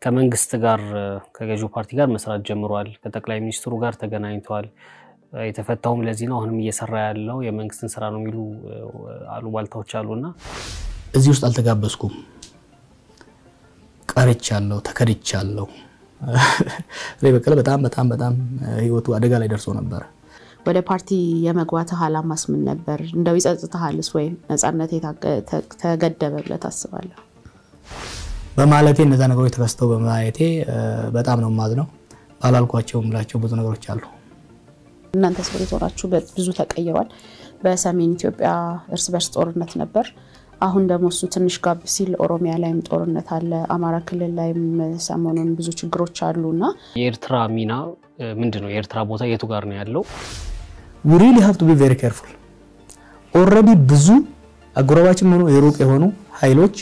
ከመንግስት ጋር ከገዢው ፓርቲ ጋር መስራት ጀምሯል ከጠቅላይ ሚኒስትሩ ጋር ተገናኝቷል የተፈታውም ለዚህ ነው አሁንም እየሰራ ያለው የመንግስትን ስራ ነው የሚሉ አሉባልታዎች አሉና እዚህ ውስጥ አልተጋበስኩም ቀርቻለሁ ተከድቻለሁ ለበቀለ በጣም ህይወቱ አደጋ ላይ ደርሶ ነበር ወደ ፓርቲ የመግባት ዓላማስ ምን ነበር እንደው ይጸጽታልስ ወይ ነፃነት ተገደበ ብለ ታስባለህ በማለቴ እነዛ ነገሮች ተከስተው በማየቴ በጣም ነው ማዝነው ባላልኳቸው ምላቸው ብዙ ነገሮች አሉ እናንተ ሰውሪቶራችሁ ብዙ ተቀይሯል በሰሜን ኢትዮጵያ እርስ በርስ ጦርነት ነበር አሁን ደግሞ እሱ ትንሽ ጋብ ሲል ኦሮሚያ ላይም ጦርነት አለ አማራ ክልል ላይም ሰሞኑን ብዙ ችግሮች አሉና የኤርትራ ሚና ምንድነው የኤርትራ ቦታ የቱ ጋር ነው ያለው we really have to be very careful already ብዙ አጎራባችም ሆኖ የሩቅ የሆኑ ኃይሎች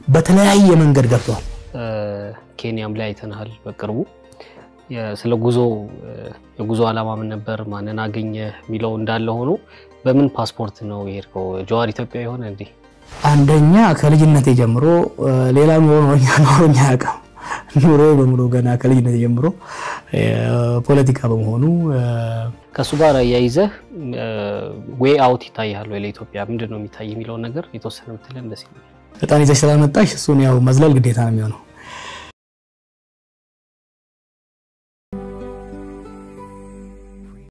በተለያየ መንገድ ገብተዋል ኬንያም ላይ አይተናል በቅርቡ ስለ የጉዞ ዓላማ ምን ነበር ማንና አገኘ ሚለው እንዳለ ሆኖ በምን ፓስፖርት ነው የሄድከው ጀዋር ኢትዮጵያ ይሆነ እንዴ አንደኛ ከልጅነቴ ጀምሮ ሌላ ኖሮኛ ያቀም ኑሮ በሙሉ ገና ከልጅነቴ ጀምሮ ፖለቲካ በመሆኑ ከሱ ጋር ያይዘህ ዌይ አውት ይታያል ወይ ለኢትዮጵያ ምንድነው የሚታይ ሚለው ነገር የተወሰነ ብትለን ደስ ይላል በጣም ይዘሽ ስላልመጣሽ እሱን ያው መዝለል ግዴታ ነው የሚሆነው